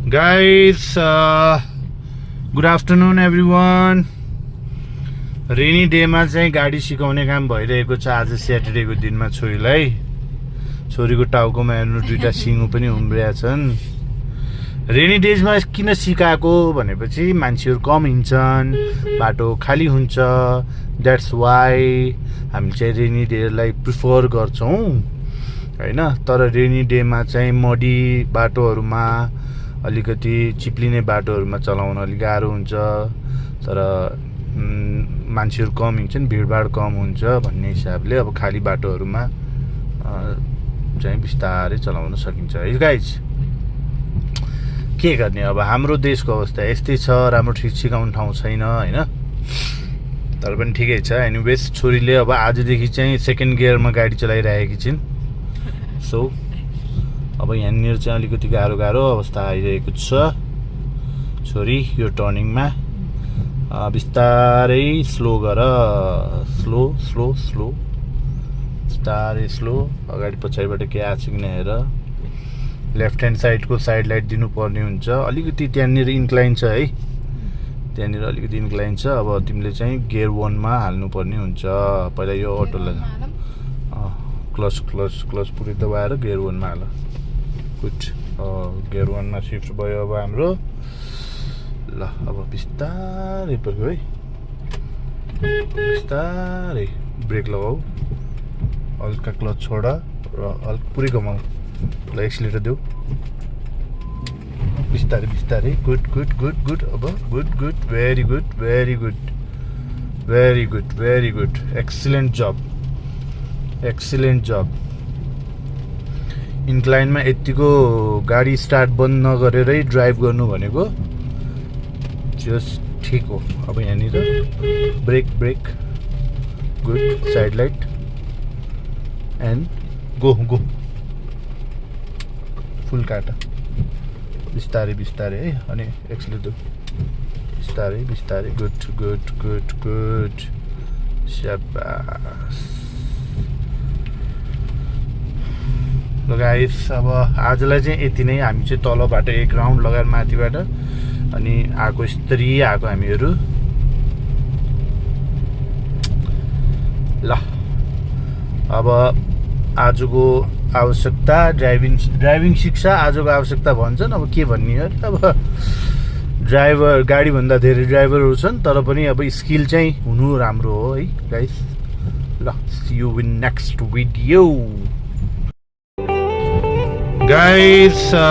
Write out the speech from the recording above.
Guys, good afternoon everyone. Rainy डेमा चाहिँ गाडी सिकाउने काम भइरहेको छ आज स्याटरडेको दिनमा छोरीलाई। छोरीको टाउकोमा हेर्नु दुईटा सिङु पनि उम्रिया छन्। रेनी डेजमा किन सिकाएको भनेपछि मान्छेहरू कम हिँड्छन्, बाटो खाली हुन्छ। द्याट्स वाइ हामी चाहिँ रेनी डेलाई प्रिफर गर्छौँ हैन। तर रेनी डेमा चाहिँ मडी बाटोहरूमा अलिकति चिप्लिने बाटोहरूमा चलाउन अलिक गाह्रो हुन्छ। तर मान्छेहरू कम हिँड्छन्, भिडभाड कम हुन्छ भन्ने हिसाबले अब खाली बाटोहरूमा चाहिँ बिस्तारै चलाउन सकिन्छ है गाइज। के गर्ने अब हाम्रो देशको अवस्था यस्तै छ, राम्रो ठिक सिकाउने ठाउँ छैन हैन। तर पनि ठिकै छ। एनिवेज छोरीले अब आजदेखि चाहिँ सेकेन्ड गियरमा गाडी चलाइरहेकी छिन्। सो अब यहाँनिर चाहिँ अलिकति गाह्रो अवस्था आइरहेको छ। छोरी यो टर्निङमा बिस्तारै स्लो गर, स्लो स्लो स्लो बिस्तारै स्लो। अगाडि पछाडिबाट के आछ कि हेर। लेफ्ट ह्यान्ड साइडको साइड लाइट दिनुपर्ने हुन्छ। अलिकति त्यहाँनिर इन्क्लाइन छ है, त्यहाँनिर अलिकति इन्क्लाइन छ। अब तिमीले चाहिँ गियर 1 मा हाल्नुपर्ने हुन्छ। पहिला यो अटोलाई क्लच पुरै दबाएर गियर 1 मा हाल। गुड। गियर 1 मा सिफ्ट भयो अब हाम्रो। ल अब बिस्तारै पर्यो है, बिस्तारै ब्रेक लगाऊ, हल्का क्लच छोड र हल्का पुरै घुमाऊ। ल एक्सिलेटर देऊ बिस्तारै बिस्तारै। Good good good good. अब good good, very good very good very good very good. Excellent job, excellent job. इन्क्लाइनमा यतिको गाडी स्टार्ट बन्द नगरेरै ड्राइभ गर्नु भनेको जस्ट ठिक हो। अब यहाँनिर brake brake, good, side light and go go, full काटा बिस्तारै बिस्तारै है। अनि एक्सिलेटर बिस्तारै बिस्तारै। गुड गुड गुड गुड, शाबास। ल गाइस, अब आजलाई चाहिँ यति नै। हामी चाहिँ तलबाट एक राउन्ड लगाएर माथिबाट अनि आएको यस्तरी आएको हामीहरू। ल अब आजको आवश्यकता ड्राइभिङ शिक्षा आजको आवश्यकता भन्छन्। अब के भन्ने हो, अब ड्राइभर गाडीभन्दा धेरै ड्राइभरहरू छन्, तर पनि अब स्किल चाहिँ हुनु राम्रो हो है गाइस। ल see you in next video guys.